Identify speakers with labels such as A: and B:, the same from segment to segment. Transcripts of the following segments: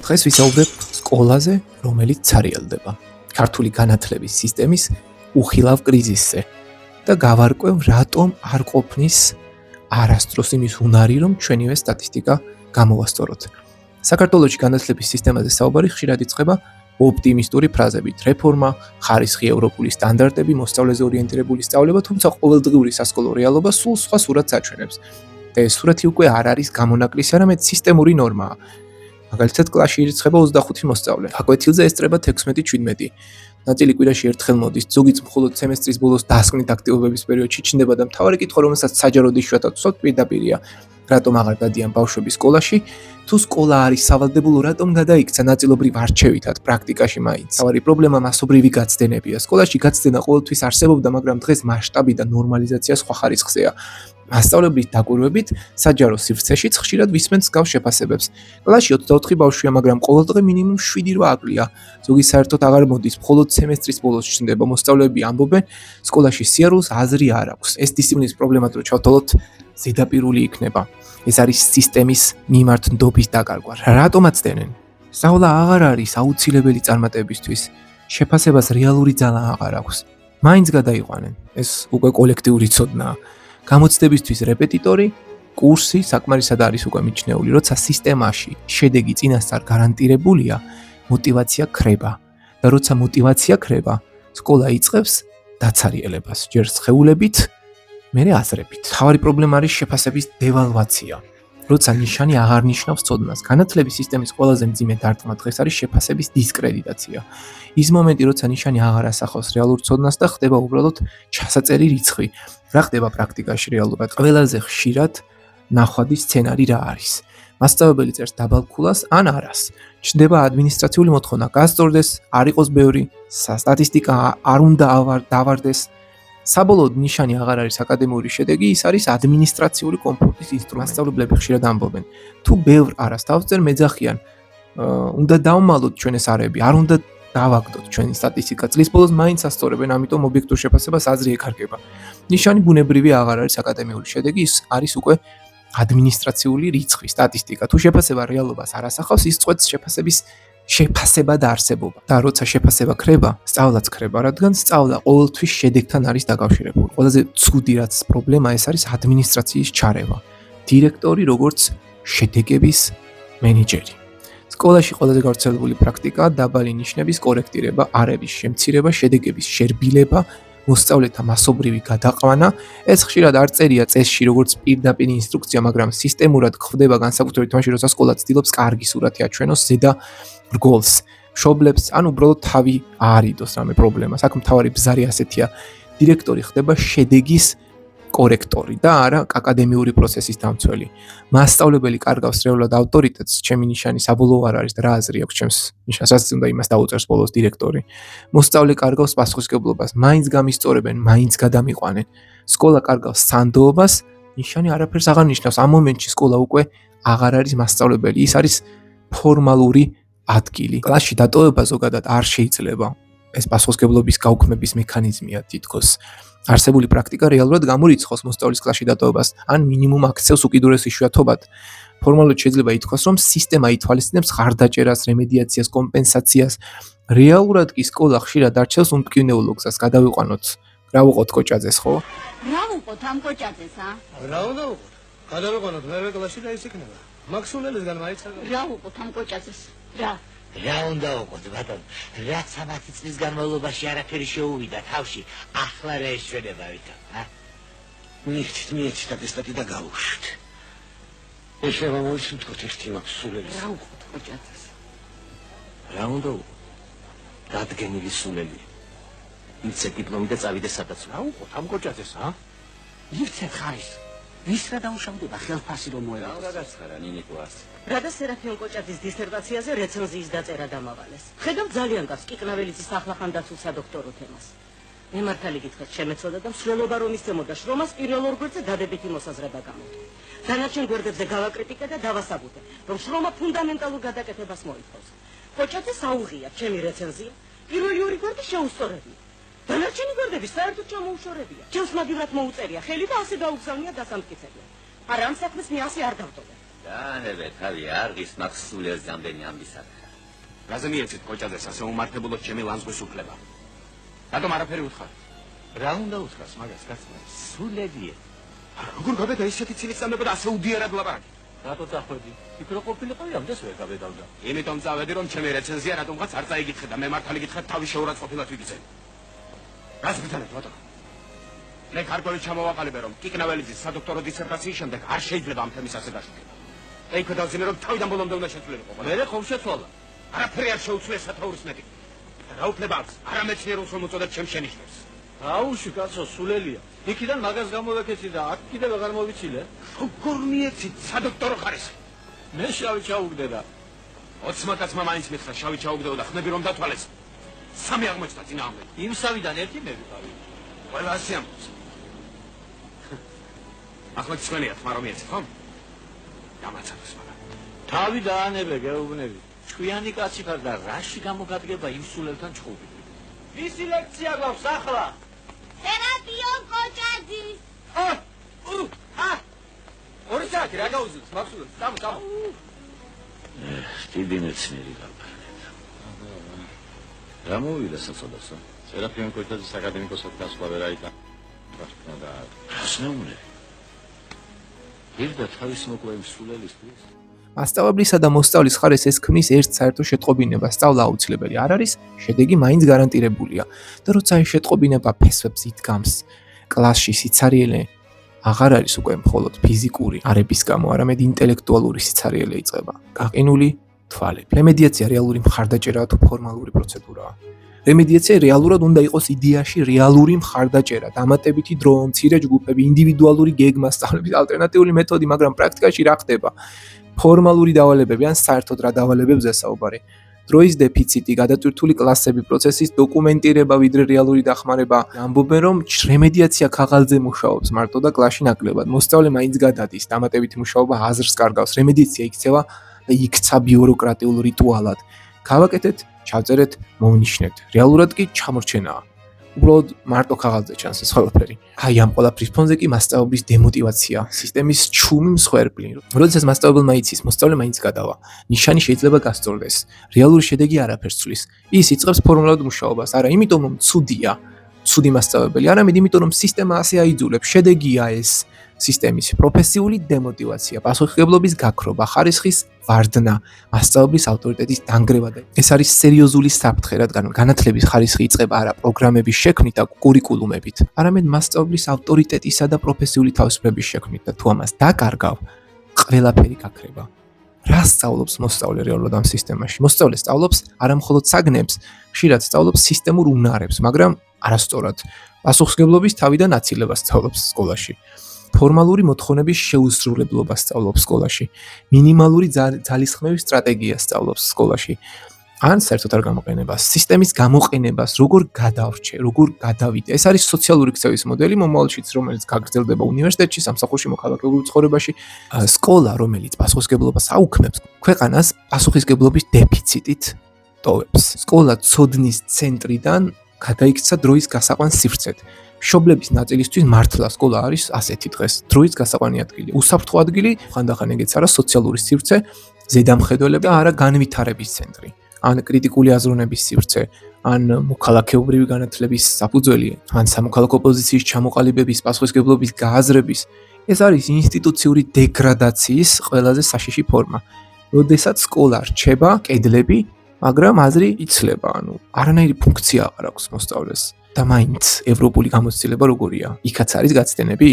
A: დღეს ვისაუბრებ სკოლაზე, რომელიც ცარიელდება, ქართული განათლების სისტემის უხილავ კრიზისზე და გავარკვევ, რატომ არ ყოფნის არასდროს იმის უნარი, რომ ჩვენივე სტატისტიკა გამოვასწოროთ. საქართველოში განათლების სისტემაზე საუბარი ხშირად იწყება ოპტიმისტური ფრაზებით: რეფორმა, ხარისხი ევროპული სტანდარტები, მოსწავლეზე ორიენტირებული სწავლება, თუმცა ყოველდღიური სასკოლო რეალობა სულ სხვა სურათს აჩვენებს. და ეს სურათი უკვე არ არის გამონაკლისი, არამედ სისტემური ნორმაა. მაგალითად, კლასში ირიცხება 25 მოსწავლე. გაკვეთილზე ესწრება 16-17. ნაწილი კვირაში ერთხელ მოდის, ზოგიც მხოლოდ სემესტრის ბოლოს დასკვნით აქტივობების პერიოდში ჩნდება და მთავარი კითხვა, რომელსაც საჯაროდ იშვიათად ვსვათ, პირდაპირია. რატომ აღარ დადიან ბავშვები სკოლაში? თუ სკოლა არის სავალდებულო, რატომ გადაიქცა ნაწილობრივ არჩევითად, პრაქტიკაში მაინც? მთავარი პრობლემა მასობრივი გაცდენებია. სკოლაში გაცდენა ყოველთვის არსებობდა, მაგრამ დღეს მასშტაბი და ნორმალიზაცია სხვა ხარისხზეა. მასწავლებლის დაკვირვებით, საჯარო სივრცეშიც ხშირად ვისმენთ მსგავს შეფასებებს. კლასში 24 ბავშვია, მაგრამ ყოველდღე მინიმუმ 7-8 აკლია. ზოგი საერთოდ აღარ მოდის, მხოლოდ სემესტრის ბოლოს ჩნდება. მოსწავლეები ამბობენ, სკოლაში სიარულს აზრი არ აქვს. ეს დისციპლინის პრობლემად რო ჩავთვალოთ, ზედაპირული იქნება. ეს არის სისტემის მიმართ ნდობის დაკარგვა. რატომ აცდენენ? სწავლა აღარ არის აუცილებელი წარმატებისთვის. შეფასებას რეალური ძალა აღარ აქვს. მაინც გადაიყვანენ. ეს უკვე კოლექტიური ცოდნაა. გამოცდებისთვის რეპეტიტორი, კურსი საკმარისად არის უკვე მიჩნეული, როცა სისტემაში შედეგი წინასწარ გარანტირებულია, мотиваცია ქრება. და როცა мотиваცია ქრება, სკოლა იწყებს დაცარიელებას, ჯერ სხეულებით, მერე აზრებით. მთავარი პრობლემა არის შეფასების დევალვაცია. როცა ნიშანი აღარ ნიშნავს ცოდნას. განათლების სისტემის ყველაზე მძიმე დარტყმა დღეს არის შეფასების დისკრედიტაცია. ის მომენტი, როცა ნიშანი აღარ ასახავს რეალურ ცოდნას და ხდება უბრალოდ ჩასაწერი რიცხვი. რა ხდება პრაქტიკაში რეალურად? ყველაზე ხშირად ნახვადი სცენარი რა არის? მასწავლებელი წერს დაბალ ქულას ან არას. ჩნდება ადმინისტრაციული მოთხოვნა, გასწორდეს, არ იყოს ბევრი, სტატისტიკა არ უნდა დავარდეს. საბოლოოდ ნიშანი აღარ არის აკადემიური შედეგი, ის არის ადმინისტრაციული კომფორტის ინსტრუმენტი. მასწავლებლები ხშირად ამბობენ, თუ ბევრ არას დავწერ, მეძახიან, უნდა დავმალოთ ჩვენ ეს არები, არ უნდა დავაგდოთ ჩვენი სტატისტიკა. წლის ბოლოს მაინც ასწორებენ, ამიტომ ობიექტურ შეფასებას აზრი ეკარგება. ნიშანი ბუნებრივი აღარ არის აკადემიური შედეგი, ის არის უკვე ადმინისტრაციული რიცხვი, სტატისტიკა. თუ შეფასება რეალობას არ ასახავს, ის წვეთს შეფასება და არსებობა. და როცა შეფასება ქრება, სწავლაც ქრება, რადგან სწავლა ყოველთვის შედეგთან არის დაკავშირებული. ყველაზე ცუდი რაც პრობლემა ეს არის ადმინისტრაციის ჩარევა. დირექტორი როგორც შედეგების მენეჯერი. სკოლაში ყველაზე გავრცელებული პრაქტიკაა დაბალი ნიშნების კორექტირება, არების შემცირება, შედეგების შერბილება, მოსწავლეთა მასობრივი გადაყვანა. ეს ხშირად არ წერია წესში როგორც პირდაპირ ინსტრუქცია, მაგრამ სისტემურად ხდება განსაკუთრებით მაშინ, როცა სკოლა ცდილობს კარგი სურათი აჩვენოს ზედა რგოლს, მშობლებს, ან უბრალოდ თავი აარიდოს რამე პრობლემას. აქ მთავარი ბზარი ასეთია: დირექტორი ხდება შედეგის კორექტორი და არა აკადემიური პროცესის დამცველი. მასწავლებელი კარგავს რეალურად ავტორიტეტს, ჩემი ნიშანი საბოლოო არ არის და რა აზრი აქვს ჩემს ნიშანს, რაც უნდა იმას დაუწერს ბოლოს დირექტორი. მოსწავლე კარგავს პასუხისმგებლობას, მაინც გამისწორებენ, მაინც გადამიყვანენ. სკოლა კარგავს სანდოობას, ნიშანი არაფერს აღარ ნიშნავს. ამ მომენტში სკოლა უკვე აღარ არის მასწავლებელი, ის არის ფორმალური ადგილი. კლასში დატოვება ზოგადად არ შეიძლება. ეს პასუხისმგებლობის გაუქმების მექანიზმია თითქოს. არსებული პრაქტიკა რეალურად გამორიცხავს მოსწავლის კლასში დატოვებას, ან მინიმუმ აქცევს უკიდურეს იშვიათობად. ფორმალურად შეიძლება ითქვას, რომ სისტემა ითვალისწინებს ხარდაჭერას, რემედიაციას, კომპენსაციას. რეალურად კი სკოლა ხშირად არჩევს უმტკივნეულო გზას. გადავიყვანოთ. რა ვუყოთ კოჭაძეს, ხო?
B: რა ვუყოთ ამ კოჭაძეს, ა?
C: რა უნდა ვუყოთ? გადავიყვანოთ მერვე კლასში და ის იქნება. მაქსულელისგან მაიცა.
B: რა ვუყოთ ამ კოჭაძეს? რა?
D: რა უნდა ვუყოთ, ბატონო? რაც 30 წლის განმავლობაში არაფერი შეუვიდა თავში, ახლა რა ეშვენება ვითომ, ა?
C: მიეჩით ატესტატი და გავუშვით. ეშევა მოისმთქოთ ერთი მაქსულელის.
B: რა ვუყოთ კოჭაძეს?
C: რა უნდა ვუყოთ? დადგენილი სულელი. იცე დიპლომი და წავიდე სადაც. რა ვუყოთ ამ კოჭაძეს, ა?
B: იცე ხარის. ვის რა დაუშავდება ხელფასი რომ მოეღოს?
C: რა გაცხარა ნინიკوارს.
B: რადა სერაფიონ კოჭაძის დისერტაციაზე რეცენზიის დაწერა დამავალეს. ხედავ ძალიან გავს კიკნაველიძის ახლახან დაცულ სადოქტორო თემას. მემართალი გითხრათ შემეცოდა და მსვლელობა რომ ისწემოდა შრომას პირველ ორ გვერდზე დადებითი მოსაზრება გამოთქვა. დანარჩენ გვერდებზე გავაკრიტიკე და დავასაბუთე, რომ შრომა ფუნდამენტალურ გადაკეთებას მოითხოვს. კოჭაძეს აუღია ჩემი რეცენზია, პირველი ორი გვერდი შეუსწორებია. დანარჩენი გვერდები საერთოდ ჩამოუშორებია. ჩემს მაგივრად მოუწერია ხელი და ასე გაუგზავნია დასამტკიცებლად. არა ამ საქმეს მე ასე არ დავტოვებ.
C: დაანებე თავი არ გის მაქსულეს გამდენი ამბისაკრა.
E: რაზე მიეცით კოჭაძეს ასე უმართებულოთ ჩემი ლანძღვის უფლება? რატომ არაფერი უთხარ?
C: რა უნდა უთხრას მაგას კაცმა? სულედია.
E: როგორ გაბედა ისეთი ცილისწამება და ასე უდიერად ლაპარაკი?
C: რატო წახვედი? იქ რო ყოფილიყო ამდენს ვერ გაბედავდა.
E: იმიტომ წავედი რომ ჩემი რეცენზია რატომღაც არ წაიგითხე და მე მართალი გითხრათ თავი შეურაცხყოფილად ვიგრძელი. რას გითხრათ ბატონო? მე ქართველი ჩამოვაყალიბე რომ კიკნაველიძის სადოქტორო დისერტაციის შემდეგ არ შეიძლება ამ თემის ასე გაშუქება. და იქ დავძინე რომ თავიდან ბოლომდე უნდა შეცვლილიყო.
C: მე ხომ შეცვალა.
E: არაფერი არ შეუცვლია სათაურის მეტი. რა უფლება აქვს? არამეცნიერულს რომ უწოდებ ჩემ შენიშვნებს.
C: აუში კაცო სულელია. იქიდან მაგას გამოვეკეცი და აქ კიდევ აღარ მოვიცილე.
E: როგორ მიეცით სადოქტორო ხარისხი?
C: მე შავი ჩაუგდე და
E: 20 კაცმა მაინც მითხრა შავი ჩაუგდეო და ხმები რომ დათვალეს. სამი აღმოჩნდა წინააღმდეგ.
C: იმ სამიდან ერთი მე ვიყავი.
E: ყველა ასე ამბობს. ახლა ჩვენია თმა რომ მიეცით, ხომ? გამაცადოს მაგრამ.
C: თავი დაანებე გეუბნები. ჭკვიანი კაცი ხარ და რაში გამოგადგება იმ სულელთან ჭხუბი? ვისი ლექცია გვაქვს ახლა?
F: სერაპიონ კოჭაძის.
E: ორი საათი რა გაუძლებს მაქსულებს? წამო.
C: დიდი მეცნიერი გაფრთხილდა. რა მოვიდა საწოდასო?
G: სერაფიონ კოჭაძის აკადემიკოსად გასვლა ვერ აიტა. და
C: რას მეუბნები? ირდა თავის მოკლა იმ სულელისთვის?
A: მასწავლებლისა და მოსწავლის ხარეს ეს ქმნის ერთ საერთო შეტყობინება, სწავლა აუცილებელი არ არის, შედეგი მაინც გარანტირებულია. და როცა ეს შეტყობინება ფესვებს იდგამს, კლასში სიცარიელე აღარ არის უკვე მხოლოდ ფიზიკური არების გამო, არამედ ინტელექტუალური სიცარიელე იწყება. გაყინული თვალები. რემედიაცია რეალური მხარდაჭერაა თუ ფორმალური პროცედურაა? რემედიაცია რეალურად უნდა იყოს იდეაში რეალური მხარდაჭერა, დამატებითი დრო, მცირე ჯგუფები, ინდივიდუალური გეგმა, სწავლების ალტერნატიული მეთოდი, მაგრამ პრაქტიკაში რა ხდება? ფორმალური დავალებები ან საერთოდ რა დავალებებზე საუბარი. დროის დეფიციტი, გადატვირთული კლასები, პროცესის დოკუმენტირება, ვიდრე რეალური დახმარება. ამბობენ რომ რემედიაცია ქაღალდზე მუშაობს მარტო და კლასში ნაკლებად. მოსწავლე მაინც გადადის, დამატებითი მუშაობა აზრს კარგავს. რემედიაცია იქცევა და იქცა ბიუროკრატიულ რიტუალად. გავაკეთეთ, ჩავწერეთ, მოვნიშნეთ. რეალურად კი ჩამორჩენაა. უბრალოდ მარტო ქაღალდზე ჩანს ეს ყველაფერი. აი ამ ყველაფრის ფონზე კი მასწავლებლის დემოტივაცია, სისტემის ჩუმი მსხვერპლი. როდესაც მასწავლებელმა იცის, მოსწავლე მაინც გადავა. ნიშანი შეიძლება გასწორდეს. რეალური შედეგი არაფერს ცვლის. ის იწყებს ფორმულად მუშაობას, არა იმიტომ რომ ცუდია, ცუდი მასწავლებელი, არამედ იმიტომ რომ სისტემა ასე აიძულებს. შედეგია ეს სისტემის პროფესიული დემოტივაცია, პასუხისმგებლობის გაქრობა, ხარისხის ვარდნა, მასწავლებლის ავტორიტეტის დანგრევა და ეს არის სერიოზული საფრთხე, რადგან განათლების ხარისხი იწყება არა პროგრამების შექმნით და კურიკულუმებით, არამედ მასწავლებლის ავტორიტეტისა და პროფესიული თავისუფლების შექმნით და თუ ამას დაკარგავ, ყველაფერი გაქრება. რა სწავლობს მოსწავლე რეალურად ამ სისტემაში? მოსწავლე სწავლობს არა მხოლოდ საგნებს, ხშირად სწავლობს სისტემურ უნარებს, მაგრამ არასწორად. პასუხისმგებლობის თავიდან აცილებას სწავლობს სკოლაში. ფორმალური მოთხოვნების შეუსრულებლობას სწავლობს სკოლაში. მინიმალური ძალისხმევის სტრატეგიას სწავლობს სკოლაში. ან საერთოდ არ გამოყენებას, სისტემის გამოყენებას, როგორ გადავრჩე, როგორ გადავიდე. ეს არის სოციალური ქცევის მოდელი მომავალშიც, რომელიც გაგრძელდება უნივერსიტეტში, სამსახურში, მოქალაქეობრივ ცხოვრებაში. სკოლა, რომელიც პასუხისმგებლობას აუქმებს, ქვეყანას პასუხისმგებლობის დეფიციტით ტოვებს. სკოლა ცოდნის ცენტრიდან გადაიქცა დროის გასაყვან სივრცედ. მშობლების ნაწილისთვის მართლა სკოლა არის ასეთი დღეს, დროის გასაყვანი ადგილი, უსაფრთხო ადგილი, ხანდახან ეგეც არა სოციალური სივრცე, ზედამხედველები და არა განვითარების ცენტრი. ან კრიტიკული აზროვნების სივრცე, ან მოქალაქეობრივი განათლების საფუძველი, ან სამოქალაქო პოზიციის ჩამოყალიბების, პასუხისმგებლობის გააზრების. ეს არის ინსტიტუციური დეგრადაციის ყველაზე საშიში ფორმა. როდესაც სკოლა რჩება კედლები, მაგრამ აზრი იცლება, ანუ არანაირი ფუნქცია აღარ აქვს მოსწავლეს. და მაინც ევროპული გამოცდილება როგორია? იქაც არის გაცდენები?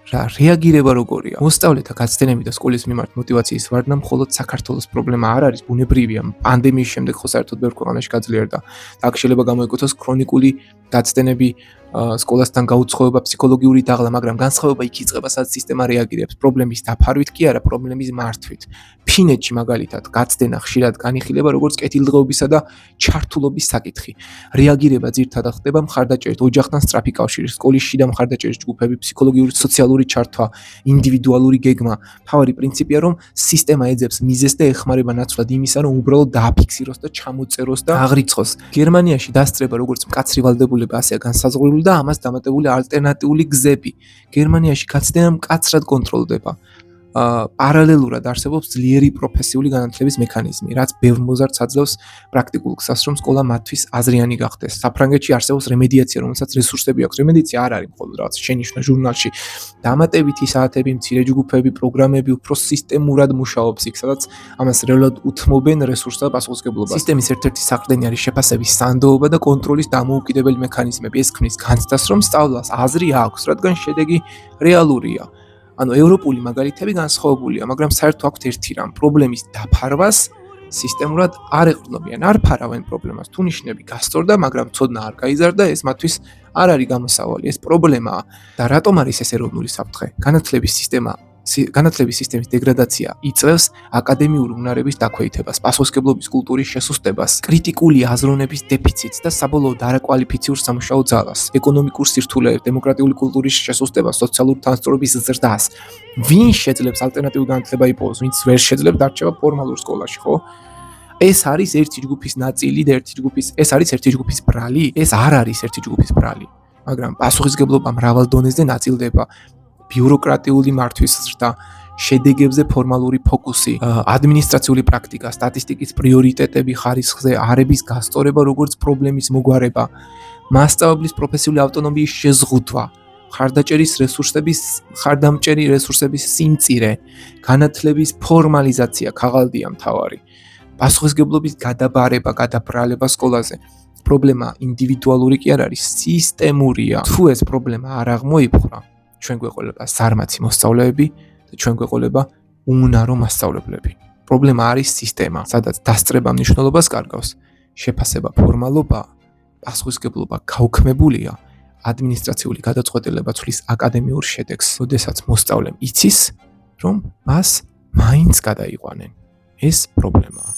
A: რა რეაგირება როგორია? მოსწავლეთა გაცდენები და სკოლის მიმართ мотиваციის ვარდნა მხოლოდ საქართველოს პრობლემა არ არის, ბუნებრივია. პანდემიის შემდეგ ხო საერთოდ ბევრ ქვეყანაში გაძლიერდა. აქ შეიძლება გამოიკუთოს ქრონიკული გაცდენები, სკოლასთან გაუცხოება, ფსიქოლოგიური დაღლა, მაგრამ განსხვავება იქ იწყება, სადაც სისტემა რეაგირებს პრობლემის დაფარვით კი არა, პრობლემის მართვით. ფინეთში მაგალითად გაცდენა ხშირად განიხილება როგორც კეთილდღეობისა და ჩართულობის საკითხი. რეაგირება ძირითადად ხდება მხარდაჭერით, ოჯახთან სწრაფი კავშირი, სკოლის შიდა მხარდაჭერის ჯგუფები, ფსიქოლოგიური, სოციალური ჩართვა, ინდივიდუალური გეგმა. მთავარი პრინციპია, რომ სისტემა ეძებს მიზეზს და ეხმარება ნაცვლად იმისა, რომ უბრალოდ დააფიქსიროს და ჩამოწეროს და აღრიცხოს. გერმანიაში დასწრება როგორც მკაცრი ვალდებულება, ასეა განსაზღვრული განვითარებული და ამას დამატებული ალტერნატიული გზები. გერმანიაში გაცდენა მკაცრად კონტროლდება. პარალელურად არსებობს ძლიერი პროფესიული განათლების მექანიზმი, რაც ბევრ მოზარდს აძლევს პრაქტიკულ გზას, რომ სკოლა მათთვის აზრიანი გახდეს. საფრანგეთში არსებობს რემედიაცია, რომელსაც რესურსები აქვს. რემედიაცია არ არის მხოლოდ რაღაც შენიშვნა ჟურნალში. დამატებითი საათები, მცირე ჯგუფები, პროგრამები უფრო სისტემურად მუშაობს იქ, სადაც ამას რეალურად უთმობენ რესურსს და პასუხისმგებლობას. სისტემის ერთ-ერთი საყრდენი არის შეფასების სანდოობა და კონტროლის დამოუკიდებელი მექანიზმები. ეს ქმნის განცდას, რომ სწავლას აზრი აქვს, რადგან შედეგი რეალურია. ანუ ევროპული მაგალითები განსხვავებულია, მაგრამ საერთო აქვთ ერთი რამ, პრობლემის დაფარვას სისტემურად არ ეყრდნობიან, არ ფარავენ პრობლემას. თუ ნიშნები გასწორდა, მაგრამ ცოდნა არ გაიზარდა, ეს მათთვის არ არის გამოსავალი, ეს პრობლემაა. და რატომ არის ეს ეროვნული საფრთხე? განათლების სისტემის დეგრადაცია იწვევს აკადემიური უნარების დაქვეითებას, პასუხისმგებლობის კულტურის შესუსტებას, კრიტიკული აზროვნების დეფიციტს და საბოლოოდ არაკვალიფიციურ სამუშაო ძალას, ეკონომიკურ სირთულეებს, დემოკრატიული კულტურის შესუსტებას, სოციალური თანასწორობის ზრდას. ვინ შეძლებს ალტერნატიული განათლება იპოვოს, ვინც ვერ შეძლებს დარჩება ფორმალურ სკოლაში, ხო? ეს არის ერთი ჯგუფის ნაწილი და ეს არის ერთი ჯგუფის ბრალი? ეს არ არის ერთი ჯგუფის ბრალი, მაგრამ პასუხისმგებლობა მრავალ დონეზე ნაწილდება. ბიუროკრატიული მართვის ზრდა, შედეგებზე ფორმალური ფოკუსი, ადმინისტრაციული პრაქტიკა, სტატისტიკის პრიორიტეტები, ხარისხზე არების გასწორება, როგორც პრობლემის მოგვარება, მასწავლებლის პროფესიული ავტონომიის შეზღუდვა, ხარდამჭერი რესურსების სიმწირე, განათლების ფორმალიზაცია, ქაღალდია მთავარი, პასუხისმგებლობის გადაბარება, გადაბრალება სკოლაზე. პრობლემა ინდივიდუალური კი არ არის, სისტემურია. თუ ეს პრობლემა არ აღმოიფხვრა, ჩვენ გვეყოლება ზარმაცი მოსწავლეები და ჩვენ გვეყოლება უნარო მასწავლებლები. პრობლემა არის სისტემა, სადაც დასწრება მნიშვნელობას კარგავს, შეფასება ფორმალობა, პასუხისმგებლობა გაუქმებულია, ადმინისტრაციული გადაწყვეტილება ცვლის აკადემიურ შედეგს, როდესაც მოსწავლემ იცის, რომ მას მაინც გადაიყვანენ. ეს პრობლემაა.